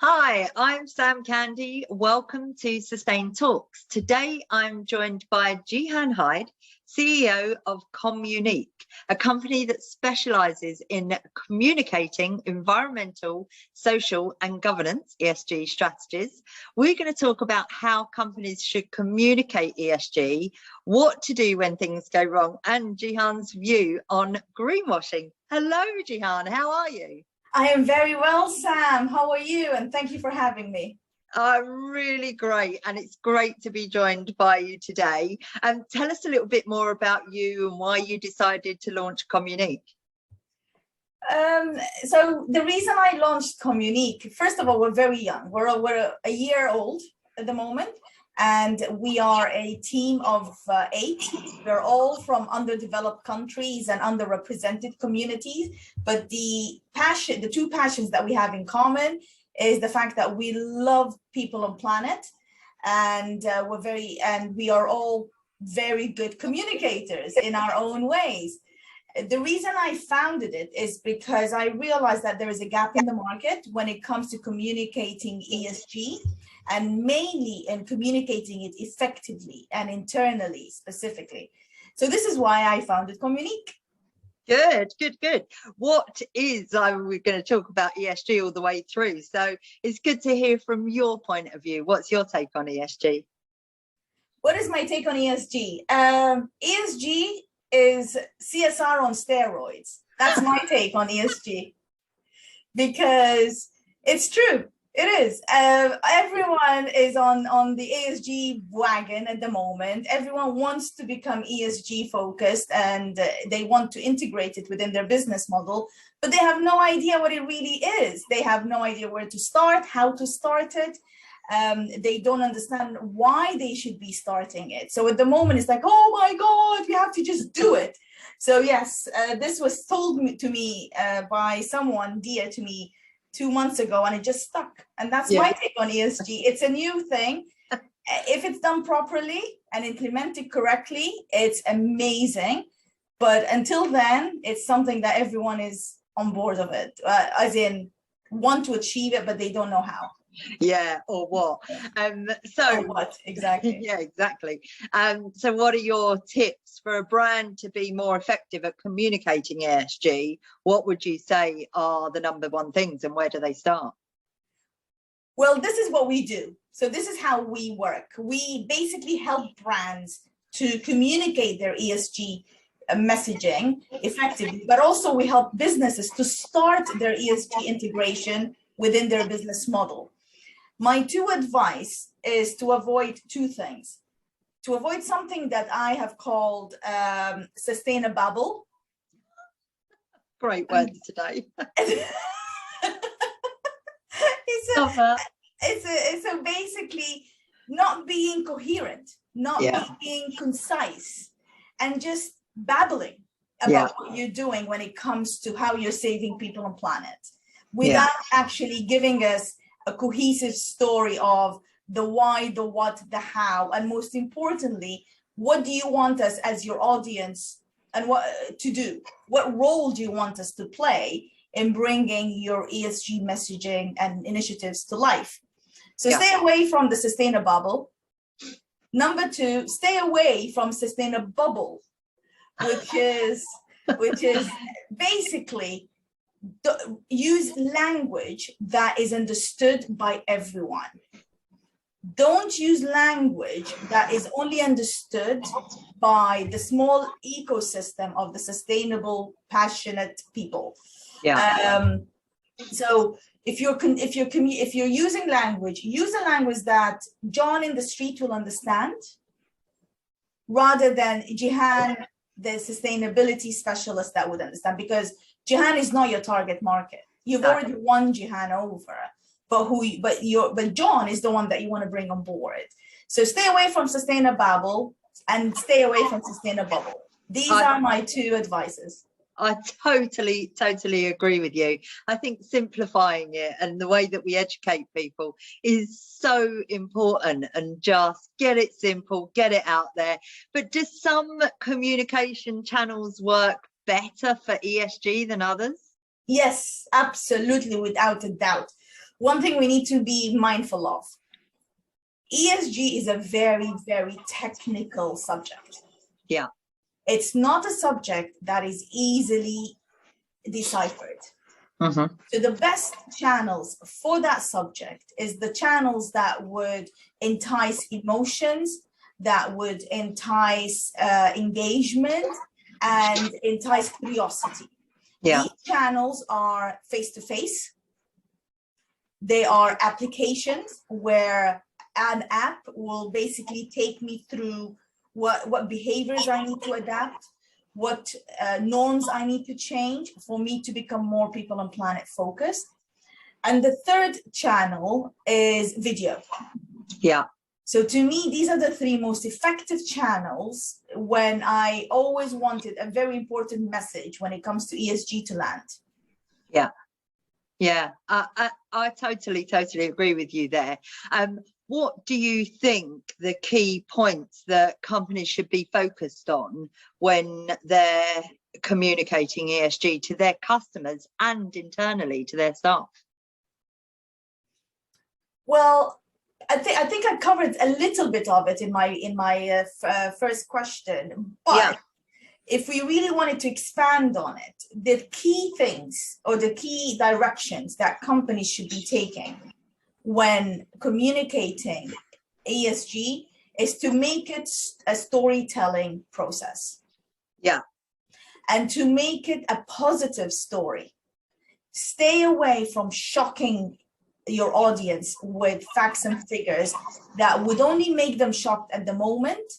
Hi, I'm Sam Candy. Welcome to Sustain Talks. Today I'm joined by Gihan Hyde, CEO of CommUnique, a company that specializes in communicating environmental, social and governance, ESG strategies. We're going to talk about how companies should communicate ESG, what to do when things go wrong, and Gihan's view on greenwashing. Hello, Gihan. How are you? I am very well, Sam. How are you? And thank you for having me. I'm really great, and it's great to be joined by you today. Tell us a little bit more about you and why you decided to launch CommUnique. So the reason I launched CommUnique, first of all, we're very young. We're a year old at the moment, and we are a team of 8. We're all from underdeveloped countries and underrepresented communities. But the two passions that we have in common is the fact that we love people on planet, and we are all very good communicators in our own ways. The reason I founded it is because I realized that there is a gap in the market when it comes to communicating ESG, and mainly in communicating it effectively and internally specifically. So this is why I founded CommUnique. Good. What is, we're going to talk about ESG all the way through. So it's good to hear from your point of view. What's your take on ESG? What is my take on ESG? ESG is CSR on steroids. That's my take on ESG, because it's true. It is. Everyone is on the ESG wagon at the moment. Everyone wants to become ESG focused, and they want to integrate it within their business model, but they have no idea what it really is. They have no idea where to start, how to start it. They don't understand why they should be starting it. So at the moment, it's like, oh my God, we have to just do it. So yes, this was told to me by someone dear to me 2 months ago, and it just stuck. And that's my take on ESG. It's a new thing. If it's done properly and implemented correctly, it's amazing. But until then, it's something that everyone is on board of it, as in want to achieve it, but they don't know how. Yeah, or what? Or what exactly? Yeah, exactly. So what are your tips for a brand to be more effective at communicating ESG? What would you say are the number one things, and where do they start? Well, this is what we do. So this is how we work. We basically help brands to communicate their ESG messaging effectively, but also we help businesses to start their ESG integration within their business model. My 2 advice is to avoid 2 things. To avoid something that I have called Sustainabubble. Great words today. So basically not being coherent, not being concise, and just babbling about what you're doing when it comes to how you're saving people on planet, without actually giving us a cohesive story of the why, the what, the how, and most importantly, what do you want us as your audience and what to do? What role do you want us to play in bringing your ESG messaging and initiatives to life? So stay away from the Sustainabubble. Number 2, stay away from Sustainababble, which is basically use language that is understood by everyone. Don't use language that is only understood by the small ecosystem of the sustainable, passionate people. So if you're using language, use a language that John in the street will understand, rather than Gihan, the sustainability specialist, that would understand, because Gihan is not your target market. You've already won Gihan over, but John is the one that you want to bring on board. So stay away from Sustainababble and stay away from Sustainabubble. These are my 2 advices. I totally agree with you. I think simplifying it and the way that we educate people is so important, and just get it simple, get it out there. But do some communication channels work better for ESG than others? Yes, absolutely, without a doubt. one thing we need to be mindful of. ESG is a very, very technical subject. Yeah. It's not a subject that is easily deciphered. Mm-hmm. So the best channels for that subject is the channels that would entice emotions, that would entice engagement, and entice curiosity. Yeah. These channels are face-to-face. They are applications where an app will basically take me through what behaviors I need to adapt, what norms I need to change for me to become more people and planet focused. And the third channel is video. Yeah. So to me, these are the three most effective channels when I always wanted a very important message when it comes to ESG to land. Yeah. Yeah, I totally agree with you there. What do you think the key points that companies should be focused on when they're communicating ESG to their customers and internally to their staff? Well, I think I covered a little bit of it in my first question, but yeah, if we really wanted to expand on it, the key things or the key directions that companies should be taking when communicating ESG is to make it a storytelling process. Yeah. And to make it a positive story. Stay away from shocking your audience with facts and figures that would only make them shocked at the moment,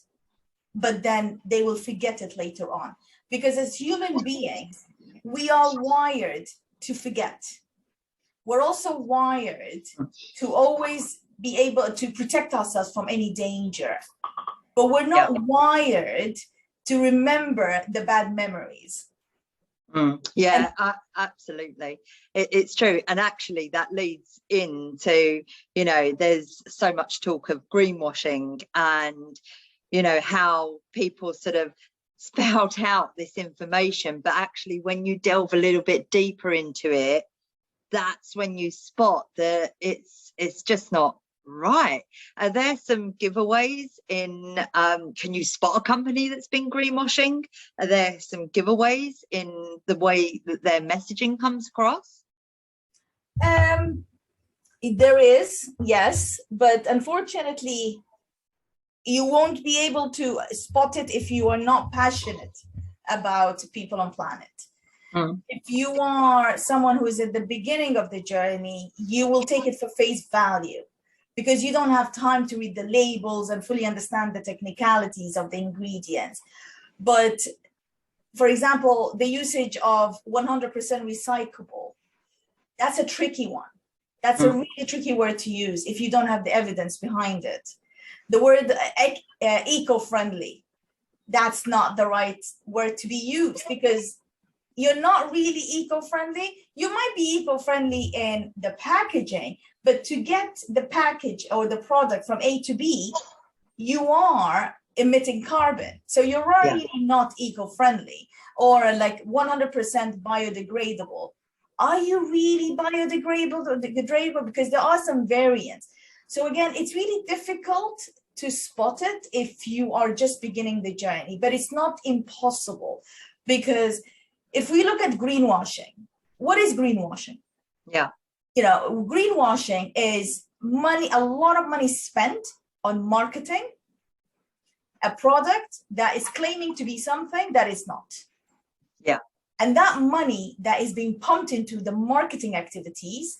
but then they will forget it later on. Because as human beings, we are wired to forget. We're also wired to always be able to protect ourselves from any danger, but we're not wired to remember the bad memories. Yeah, absolutely. It's true. And actually that leads into, you know, there's so much talk of greenwashing and, you know, how people sort of spout out this information, but actually when you delve a little bit deeper into it, that's when you spot that it's just not right. Are there some giveaways in can you spot a company that's been greenwashing? Are there some giveaways in the way that their messaging comes across? There is, yes, but unfortunately you won't be able to spot it if you are not passionate about people and planet. If you are someone who is at the beginning of the journey, you will take it for face value because you don't have time to read the labels and fully understand the technicalities of the ingredients. But for example, the usage of 100% recyclable, that's a tricky one. That's a really tricky word to use if you don't have the evidence behind it. The word eco-friendly, that's not the right word to be used because you're not really eco-friendly. You might be eco-friendly in the packaging, but to get the package or the product from A to B, you are emitting carbon. So you're already not eco-friendly or like 100% biodegradable. Are you really biodegradable or degradable? Because there are some variants. So again, it's really difficult to spot it if you are just beginning the journey, but it's not impossible because if we look at greenwashing, what is greenwashing? Yeah. You know, greenwashing is money, a lot of money spent on marketing a product that is claiming to be something that is not. Yeah. And that money that is being pumped into the marketing activities,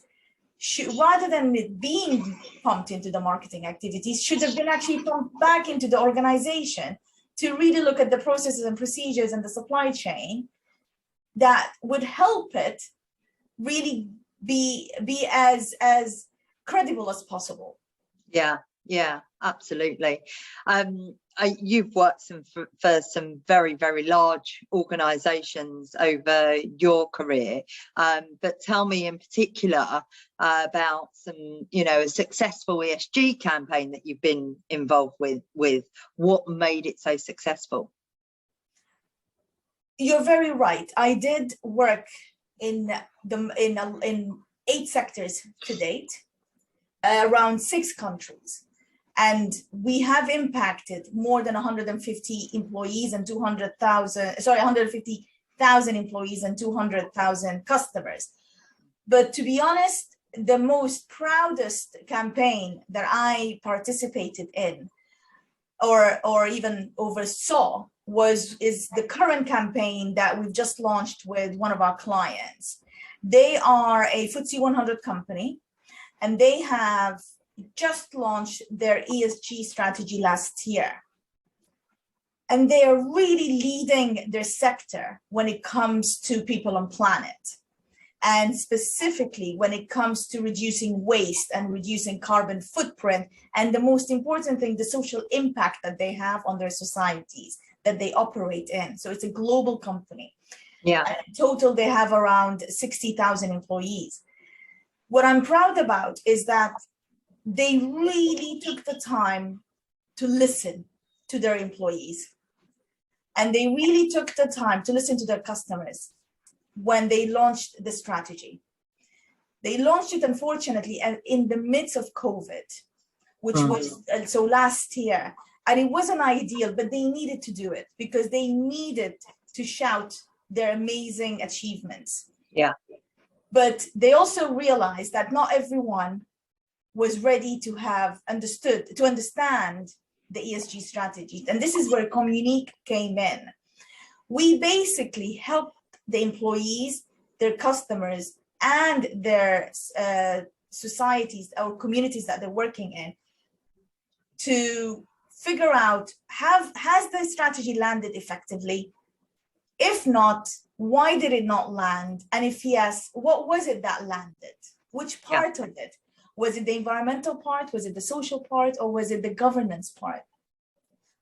rather than it being pumped into the marketing activities, should have been actually pumped back into the organization to really look at the processes and procedures and the supply chain that would help it really be as credible as possible. Yeah, absolutely. You've worked for some very, very large organizations over your career, but tell me in particular about some, you know, a successful ESG campaign that you've been involved with what made it so successful. You're very right. I did work in 8 sectors to date, around 6 countries. And we have impacted more than 150 employees and 150,000 employees and 200,000 customers. But to be honest, the most proudest campaign that I participated in or even oversaw is the current campaign that we've just launched with one of our clients. They are a FTSE 100 company, and they have just launched their ESG strategy last year. And they are really leading their sector when it comes to people and planet. And specifically when it comes to reducing waste and reducing carbon footprint. And the most important thing, the social impact that they have on their societies that they operate in. So it's a global company. Yeah. In total, they have around 60,000 employees. What I'm proud about is that they really took the time to listen to their employees. And they really took the time to listen to their customers when they launched the strategy. They launched it, unfortunately, in the midst of COVID, which was so last year. And it wasn't ideal, but they needed to do it because they needed to shout their amazing achievements. Yeah. But they also realized that not everyone was ready to understand the ESG strategy. And this is where CommUnique came in. We basically helped the employees, their customers, and their societies or communities that they're working in to figure out, has the strategy landed effectively? If not, why did it not land? And if yes, what was it that landed? Which part of it? Was it the environmental part? Was it the social part? Or was it the governance part?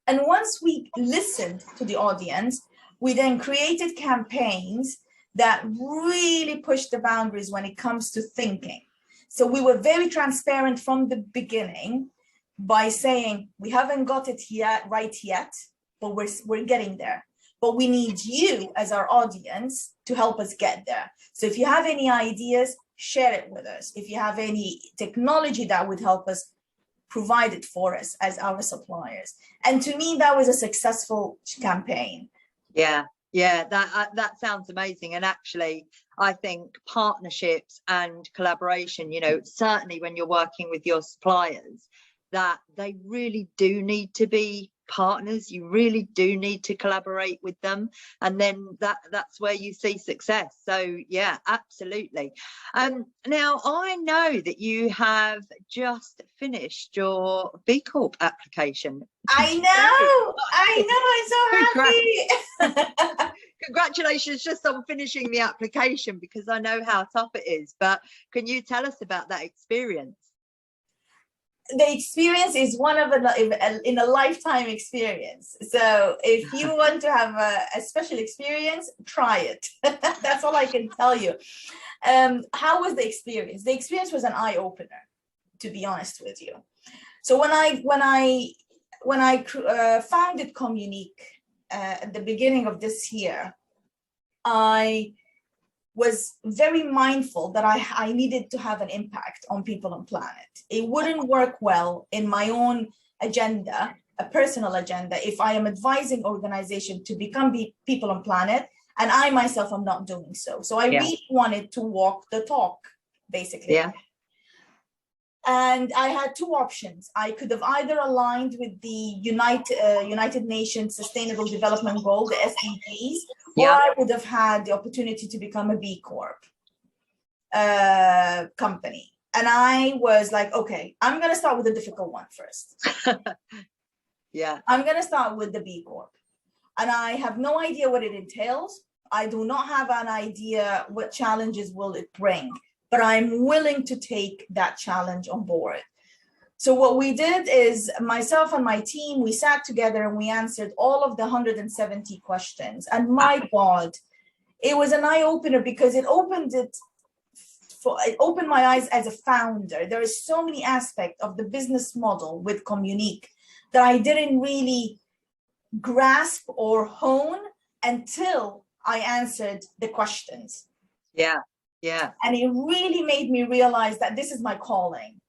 And once we listened to the audience, we then created campaigns that really pushed the boundaries when it comes to thinking. So we were very transparent from the beginning by saying, we haven't got it right yet, but we're getting there. But we need you as our audience to help us get there. So if you have any ideas, share it with us. If you have any technology that would help us, provide it for us as our suppliers. And to me, that was a successful campaign. Yeah, that sounds amazing. And actually, I think partnerships and collaboration, certainly when you're working with your suppliers, that they really do need to be partners. You really do need to collaborate with them, and then that's where you see success. So yeah, absolutely. Now I know that you have just finished your B-Corp application. I know, I'm so happy. Congratulations just on finishing the application, because I know how tough it is. But can you tell us about that experience? The experience is one of a lifetime experience. So if you want to have a special experience, try it. That's all I can tell you. How was the experience? The experience was an eye-opener, to be honest with you. So when I founded CommUnique at the beginning of this year, I was very mindful that I needed to have an impact on people and planet. It wouldn't work well in my own agenda, a personal agenda, if I am advising organization to become people and planet, and I myself am not doing so. So I really wanted to walk the talk, basically. Yeah. And I had 2 options. I could have either aligned with the United Nations Sustainable Development Goal, the SDGs, or I would have had the opportunity to become a B-Corp company. And I was like, okay, I'm going to start with the difficult one first. Yeah. I'm going to start with the B-Corp. And I have no idea what it entails. I do not have an idea what challenges will it bring, but I'm willing to take that challenge on board. So what we did is myself and my team, we sat together and we answered all of the 170 questions. And my God, it was an eye-opener because it opened my eyes as a founder. There is so many aspects of the business model with CommUnique that I didn't really grasp or hone until I answered the questions. Yeah. Yeah. And it really made me realize that this is my calling.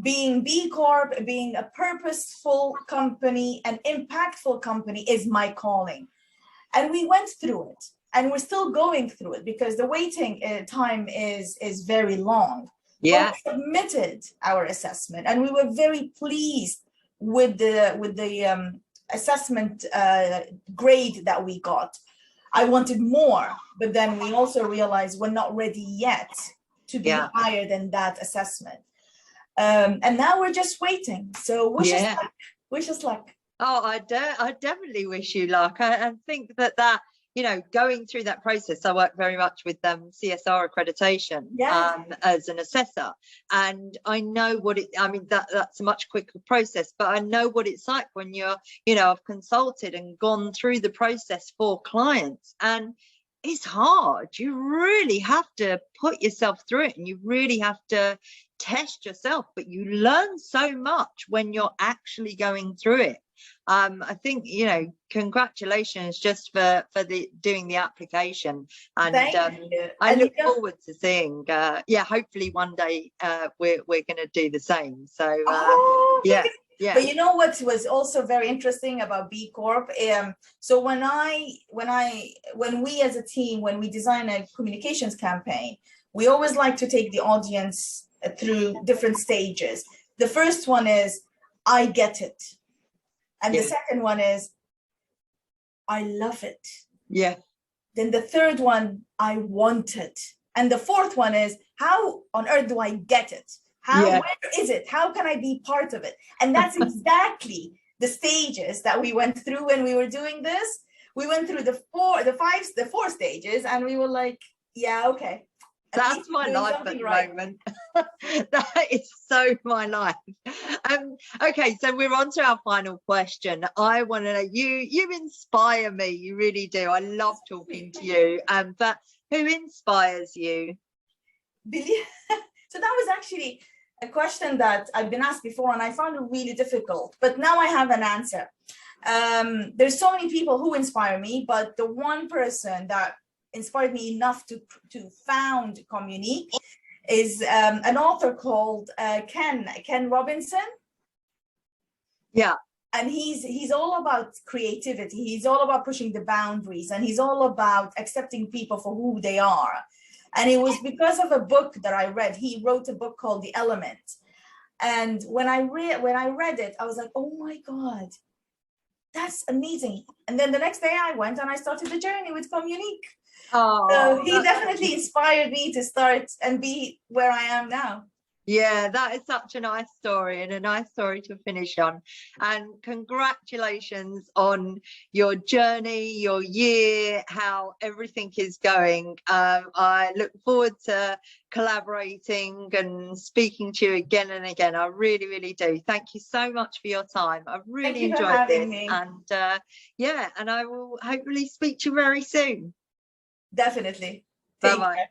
Being B-Corp, being a purposeful company, an impactful company is my calling. And we went through it, and we're still going through it because the waiting time is very long. Yeah. But we submitted our assessment, and we were very pleased with the assessment grade that we got. I wanted more, but then we also realized we're not ready yet to be higher than that assessment. And now we're just waiting. So wish us luck. Wish us luck. Oh, I definitely wish you luck. I think that you know, going through that process, I work very much with CSR accreditation as an assessor, and I know what it. I mean, that's a much quicker process, but I know what it's like when you're, you know, I've consulted and gone through the process for clients, and it's hard. You really have to put yourself through it, and you really have to test yourself, but you learn so much when you're actually going through it. I think, you know, congratulations just for doing the application, and I look forward to seeing hopefully one day we're going to do the same. So yeah. But you know what was also very interesting about B-Corp? So when we as a team, when we design a communications campaign, we always like to take the audience through different stages. The first one is, I get it. And the second one is, I love it. Yeah. Then the third one, I want it. And the fourth one is, how on earth do I get it? Where is it? How can I be part of it? And that's exactly the stages that we went through when we were doing this. We went through the four stages, and we were like, yeah, okay. That's my life at the moment. That is so my life. Okay, so we're on to our final question. I want to know, you inspire me, you really do. I love talking to you. But who inspires you? So that was actually a question that I've been asked before, and I found it really difficult, but now I have an answer. There's so many people who inspire me, but the one person that inspired me enough to found CommUnique is an author called Ken Robinson. Yeah. And he's all about creativity. He's all about pushing the boundaries, and he's all about accepting people for who they are. And it was because of a book that I read. He wrote a book called The Element. And when I read it, I was like, oh my God, that's amazing. And then the next day I went and I started the journey with CommUnique. Oh, so he definitely inspired me to start and be where I am now. Yeah, that is such a nice story, and a nice story to finish on. And congratulations on your journey, your year, how everything is going. I look forward to collaborating and speaking to you again and again. I really, really do. Thank you so much for your time. I've really enjoyed this. Me. And and I will hopefully speak to you very soon. Definitely. Bye-bye.